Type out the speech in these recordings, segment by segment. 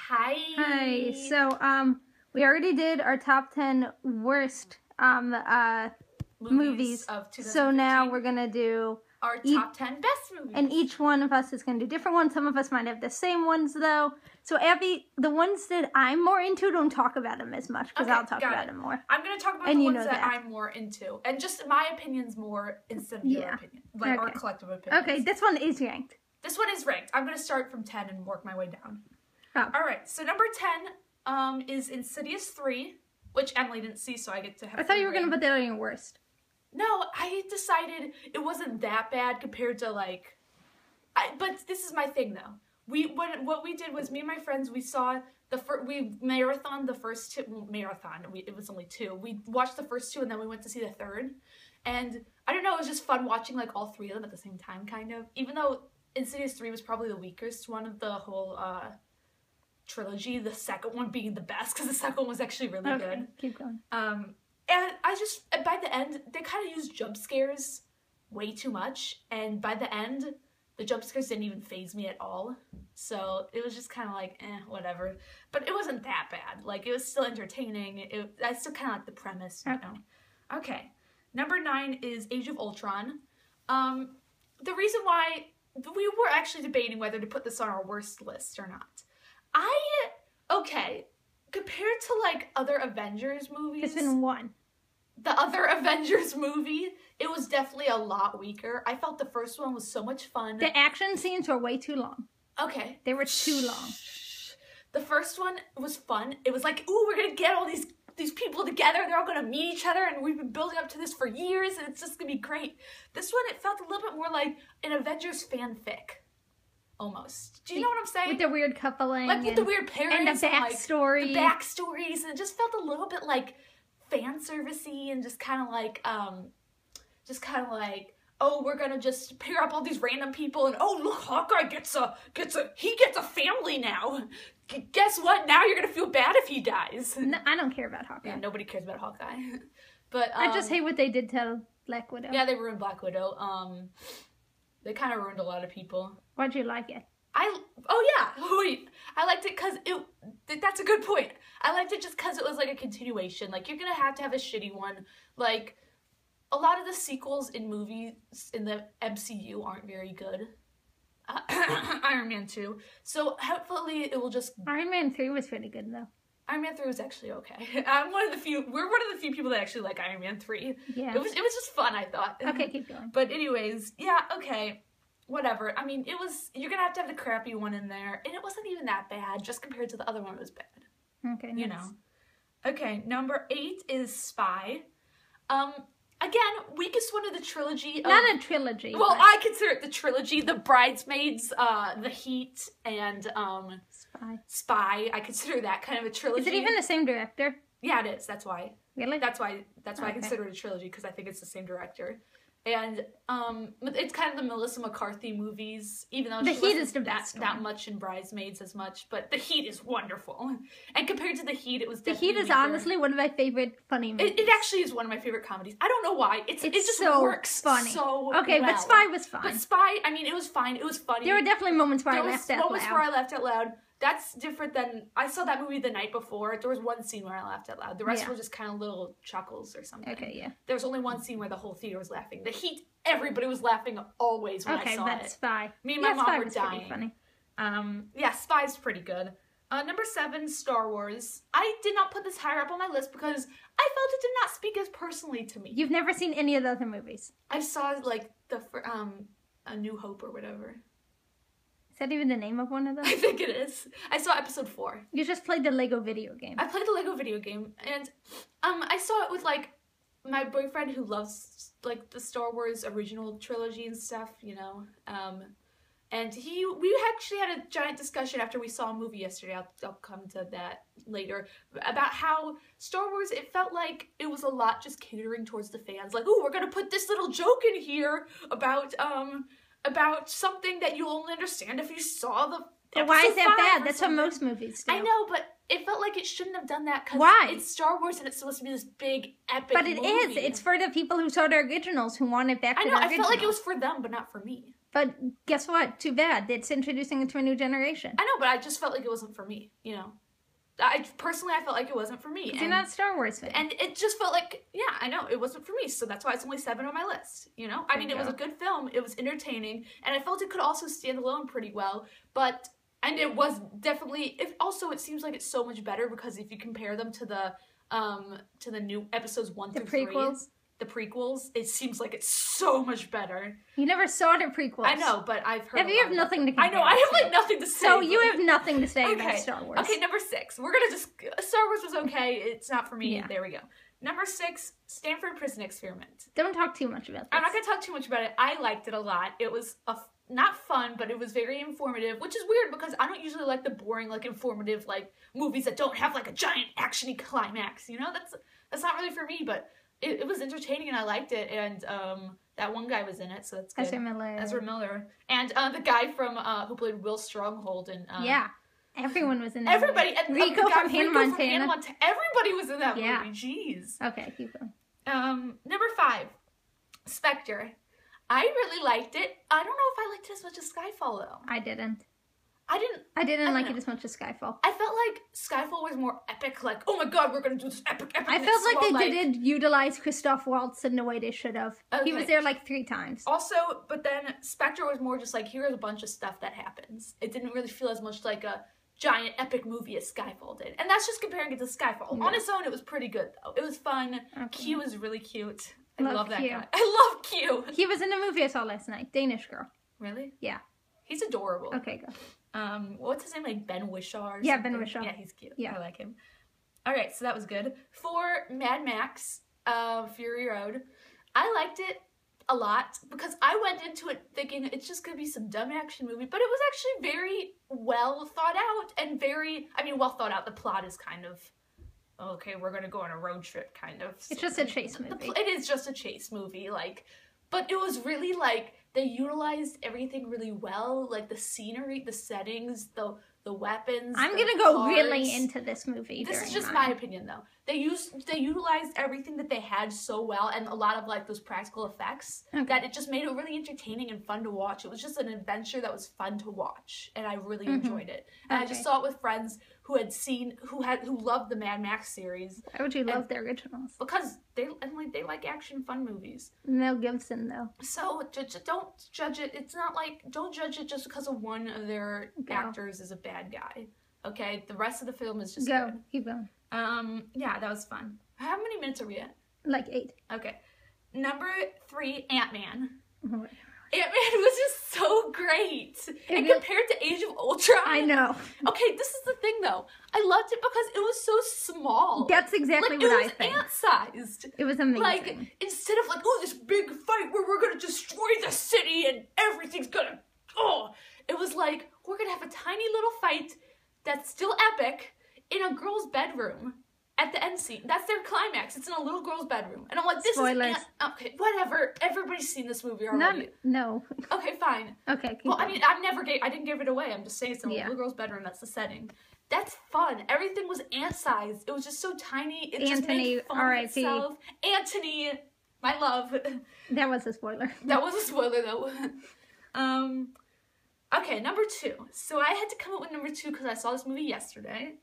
Hi. Hi. So, we already did our top 10 worst movies of 2015. So now we're gonna do our top 10 best movies. And each one of us is gonna do different ones. Some of us might have the same ones though. So Abby, the ones that I'm more into, don't talk about them as much because I'll talk about them more. I'm gonna talk about the ones that I'm more into, and just my opinion's more instead of your opinion, like our collective opinions. Okay, this one is ranked. This one is ranked. I'm gonna start from 10 and work my way down. Oh. All right. So number 10 is Insidious 3, which Emily didn't see, so I get to have. I thought you were gonna put that on your worst. No, I decided it wasn't that bad compared to like. But this is my thing though. What we did was me and my friends, we saw we marathoned the first two. Well, it was only two. We watched the first two and then we went to see the third. And I don't know, it was just fun watching like all three of them at the same time, kind of. Even though Insidious 3 was probably the weakest one of the whole trilogy, the second one being the best because the second one was actually really good. Keep going. And by the end, they kind of used jump scares way too much. And by the end, the jump scares didn't even faze me at all. So it was just kind of like, whatever. But it wasn't that bad. Like, it was still entertaining. I still kind of like the premise, you know. Okay. Number 9 is Age of Ultron. The reason why we were actually debating whether to put this on our worst list or not. Compared to like other Avengers movies. It's been one. The other Avengers movie, it was definitely a lot weaker. I felt the first one was so much fun. The action scenes were way too long. Okay. They were too long. The first one was fun. It was like, ooh, we're gonna get all these people together. They're all gonna meet each other, and we've been building up to this for years, and it's just gonna be great. This one, it felt a little bit more like an Avengers fanfic. Almost. Do you know what I'm saying? With the weird coupling. Like with the weird parents. And the backstory. The backstories. And it just felt a little bit like fan servicey and just kind of like, oh, we're gonna just pair up all these random people and oh, look, Hawkeye gets a family now. Guess what? Now you're gonna feel bad if he dies. No, I don't care about Hawkeye. Yeah, nobody cares about Hawkeye. But I just hate what they did to Black Widow. Yeah, they ruined Black Widow. They kind of ruined a lot of people. Why'd you like it? I liked it because that's a good point. I liked it just because it was like a continuation. Like, you're gonna have to have a shitty one. Like, a lot of the sequels in movies in the MCU aren't very good. Iron Man 2. So hopefully it will just... Iron Man 3 was pretty good though. Iron Man 3 was actually okay. We're one of the few people that actually like Iron Man 3. Yeah. It was just fun, I thought. Okay, keep going. But anyways, yeah, okay. Whatever. I mean, you're gonna have to have the crappy one in there, and it wasn't even that bad, just compared to the other one, it was bad. Okay, you know. Okay, number 8 is Spy. Again, weakest one of the trilogy. Not a trilogy. Well, I consider it the trilogy. The Bridesmaids, The Heat, and Spy. I consider that kind of a trilogy. Is it even the same director? Yeah, it is. That's why. Really? That's why I consider it a trilogy, because I think it's the same director. And it's kind of the Melissa McCarthy movies, even though she wasn't that much in Bridesmaids as much. But The Heat is wonderful, and compared to The Heat, it was definitely The Heat is honestly one of my favorite funny movies. It actually is one of my favorite comedies. I don't know why. It just so works funny. So okay, well. But Spy was fun. But Spy, I mean, it was fine. It was funny. There were definitely moments where I laughed out loud. Moments where I laughed out loud. That's different than, I saw that movie the night before. There was one scene where I laughed out loud. The rest were just kind of little chuckles or something. Okay, yeah. There was only one scene where the whole theater was laughing. The Heat, everybody was laughing always when I saw it. Okay, that's Spy. Me and my mom were dying. Pretty funny. Yeah, Spy's pretty good. Number 7, Star Wars. I did not put this higher up on my list because I felt it did not speak as personally to me. You've never seen any of the other movies? I saw, like, A New Hope or whatever. Is that even the name of one of them? I think it is. I saw episode 4. You just played the Lego video game. I played the Lego video game, and I saw it with, like, my boyfriend who loves, like, the Star Wars original trilogy and stuff, you know. And we actually had a giant discussion after we saw a movie yesterday, I'll come to that later, about how Star Wars, it felt like it was a lot just catering towards the fans. Like, ooh, we're gonna put this little joke in here about something that you'll only understand if you saw the But why is that bad? That's what most movies do. I know, but it felt like it shouldn't have done that because it's Star Wars and it's supposed to be this big, epic But it is. It's for the people who saw the originals who want it back to the originals. I felt like it was for them, but not for me. But guess what? Too bad. It's introducing it to a new generation. I know, but I just felt like it wasn't for me, you know? I felt like it wasn't for me. You're not a Star Wars fan. And it just felt like, yeah, I know, it wasn't for me. So that's why it's only 7 on my list, you know? I mean, it was a good film. It was entertaining. And I felt it could also stand alone pretty well. And it was definitely, it seems like it's so much better because if you compare them to the new episodes 1 through 3. The prequels, it seems like it's so much better. You never saw the prequels. I know, but I've heard. You have nothing to compare. I know, I have like nothing to say. So you have nothing to say about Star Wars. Okay, number 6. We're gonna Star Wars was okay. It's not for me. Yeah. There we go. Number 6, Stanford Prison Experiment. Don't talk too much about this. I'm not gonna talk too much about it. I liked it a lot. It was not fun, but it was very informative, which is weird because I don't usually like the boring, like informative, like movies that don't have like a giant actiony climax. You know, that's not really for me, but. It was entertaining and I liked it, and that one guy was in it, so that's good. Ezra Miller. And the guy from who played Will Stronghold and yeah, everyone was in that. Everybody movie. And Rico from Hannah Montana. Everybody was in that movie. Jeez. Okay, keep going. Number 5, Spectre. I really liked it. I don't know if I liked it as much as Skyfall though. I didn't. I didn't like it as much as Skyfall. I felt like Skyfall was more epic, like, oh my god, we're gonna do this epic. I felt like they didn't utilize Christoph Waltz in the way they should have. Okay. He was there like 3 times. Also, but then Spectre was more just like, here's a bunch of stuff that happens. It didn't really feel as much like a giant epic movie as Skyfall did. And that's just comparing it to Skyfall. Yeah. On its own, it was pretty good though. It was fun. Okay. Q was really cute. I love that guy. I love Q. He was in the movie I saw last night. Danish girl. Really? Yeah. He's adorable. Okay, go. What's his name? Like Ben Whishaw or yeah, something? Ben Whishaw. Yeah, he's cute. Yeah. I like him. Alright, so that was good. For Mad Max, Fury Road, I liked it a lot because I went into it thinking it's just gonna be some dumb action movie, but it was actually very well thought out and well thought out. The plot is kind of, okay, we're gonna go on a road trip kind of. It's just a chase movie. It is just a chase movie, like, but it was really like, they utilized everything really well, like the scenery, the settings, the weapons. I'm gonna go really into this movie. This is just my opinion, though. They utilized everything that they had so well, and a lot of like those practical effects that it just made it really entertaining and fun to watch. It was just an adventure that was fun to watch, and I really enjoyed it. And I just saw it with friends who loved the Mad Max series. Why would you love the originals? Because they like action fun movies. Mel Gibson though. So don't judge it. It's not like, don't judge it just because of one of their actors is a bad guy. Okay, the rest of the film is just good. Keep going. Yeah, that was fun. How many minutes are we at? Like 8. Okay. Number 3, Antman. Oh, Antman was just so great. And compared to Age of Ultron. I know. Okay, this is the thing though. I loved it because it was so small. That's exactly what I think. It was ant-sized. It was amazing. Like, instead of like, oh, this big fight where we're gonna destroy the city and everything's gonna, it was like, we're gonna have a tiny little fight that's still epic in a girl's bedroom. At the end scene, that's their climax. It's in a little girl's bedroom, and I'm like, "This Spoilers. is okay, whatever. Everybody's seen this movie already." No. Okay, fine. Okay. Well, I mean, I didn't give it away. I'm just saying it's in a little girl's bedroom. That's the setting. That's fun. Everything was ant-sized. It was just so tiny. It just made fun of itself. Anthony, my love. That was a spoiler. That was a spoiler, though. Okay, number 2. So I had to come up with number 2 because I saw this movie yesterday.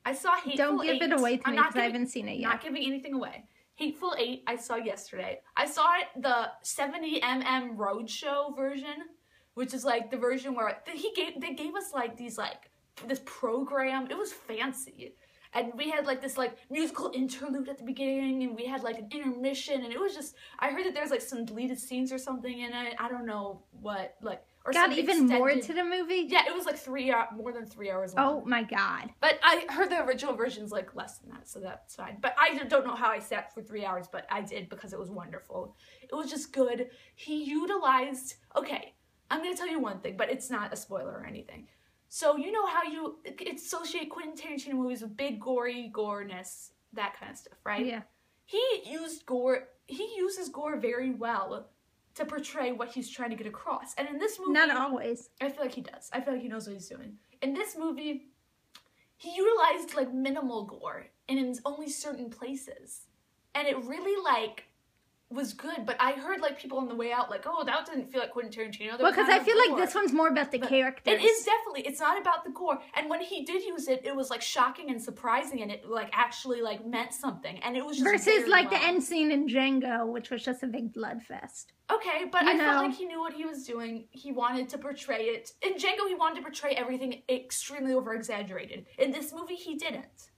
I saw Hateful Eight. Don't give it away to me because I haven't seen it yet. Not giving anything away. Hateful Eight, I saw yesterday. I saw it, the 70mm Roadshow version, which is like the version where they gave us like these like this program. It was fancy, and we had like this like musical interlude at the beginning, and we had like an intermission, and it was just, I heard that there's like some deleted scenes or something in it. I don't know what, like. Got even more to the movie? Yeah, it was like more than 3 hours long. Oh my god. But I heard the original version's like less than that, so that's fine. But I don't know how I sat for 3 hours, but I did because it was wonderful. It was just good. He utilized, okay, I'm going to tell you one thing, but it's not a spoiler or anything. So you know how you associate Quentin Tarantino movies with big goreness, that kind of stuff, right? Yeah. He uses gore very well to portray what he's trying to get across. And in this movie... Not always. I feel like he does. I feel like he knows what he's doing. In this movie, he utilized, like, minimal gore and in only certain places. And it really, like... was good, but I heard like people on the way out like, oh, that didn't feel like Quentin Tarantino. Well, because I feel like this one's more about the characters. It is definitely. It's not about the gore. And when he did use it, it was like shocking and surprising, and it like actually like meant something. And it was just versus like the end scene in Django, which was just a big blood fest. Okay, but I felt like he knew what he was doing. He wanted to portray it. In Django, he wanted to portray everything extremely over exaggerated. In this movie, he didn't.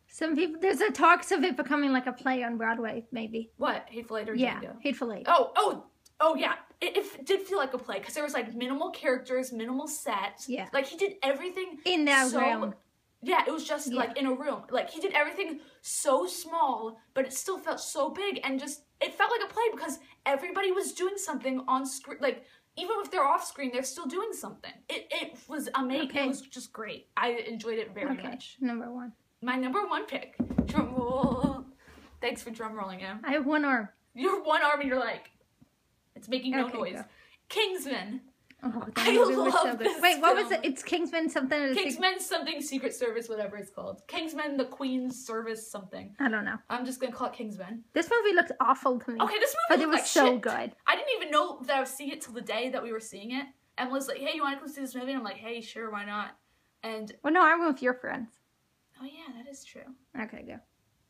Some people, there's a talks of it becoming like a play on Broadway, maybe. What? Hateful Eight or yeah, Django? Hateful Eight. Oh, yeah. It did feel like a play because there was like minimal characters, minimal set. Yeah. Like he did everything in that room. Yeah, it was just like in a room. Like he did everything so small, but it still felt so big, and just it felt like a play because everybody was doing something on screen. Like even if they're off screen, they're still doing something. It was amazing. Okay. It was just great. I enjoyed it very much. Number one. My number one pick. Drum roll. Thanks for drum rolling, Em. I have one arm. You have one arm and you're like, it's making no noise. Go. Kingsman. Oh, that movie was so good. Wait, what was it? It's Kingsman something? Kingsman something Secret Service, whatever it's called. Kingsman the Queen's Service something. I don't know. I'm just going to call it Kingsman. This movie looked awful to me. Okay, this movie but it was like so shit. Good. I didn't even know that I was seeing it till the day that we were seeing it. Emily's like, hey, you want to come see this movie? And I'm like, hey, sure, why not? And well, no, I went with your friends. Oh, yeah, that is true. Okay, go.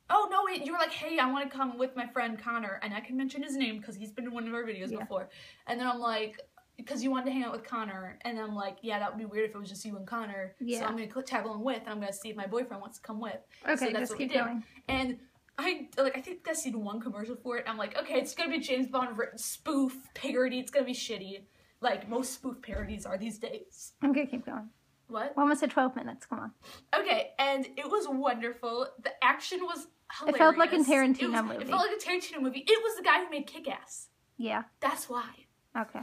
Oh, no, wait, you were like, hey, I want to come with my friend Connor, and I can mention his name because he's been in one of our videos before. And then I'm like, because you wanted to hang out with Connor, and I'm like, yeah, that would be weird if it was just you and Connor. Yeah. So I'm going to tag along with, and I'm going to see if my boyfriend wants to come with. Okay, so that's what we did. Going. And I think I've seen one commercial for it. I'm like, okay, it's going to be a James Bond spoof parody. It's going to be shitty. Like most spoof parodies are these days. Okay, keep going. What? We're almost at 12 minutes. Come on. Okay, and it was wonderful. The action was hilarious. It felt like a Tarantino movie. It felt like a Tarantino movie. It was the guy who made Kick-Ass. Yeah. That's why. Okay.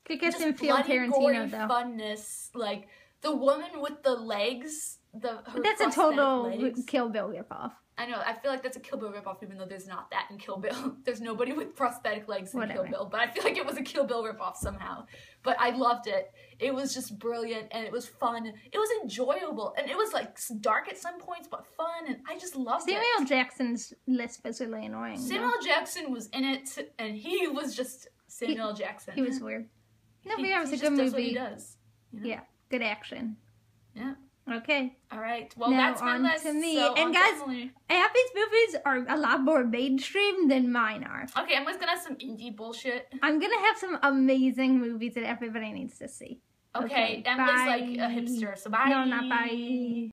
Kick-Ass didn't feel Tarantino, though. Funness. Like, the woman with the legs. That's a total legs. Kill Bill ripoff. I know. I feel like that's a Kill Bill ripoff, even though there's not that in Kill Bill. There's nobody with prosthetic legs in Kill Bill. But I feel like it was a Kill Bill ripoff somehow. But I loved it. It was just brilliant, and it was fun. It was enjoyable, and it was like dark at some points, but fun, and I just loved it. Samuel Jackson's lisp is really annoying. Samuel Jackson was in it, and he was just Samuel Jackson. He was weird. No, but yeah, it was a good movie. Does what he does. You know? Yeah, good action. Yeah. Okay. All right. Well, now that's my on list. To me. So and guys, Abby's movies are a lot more mainstream than mine are. Okay, I'm just gonna have some indie bullshit. I'm gonna have some amazing movies that everybody needs to see. Okay, Emily's like a hipster, so bye. No, not bye.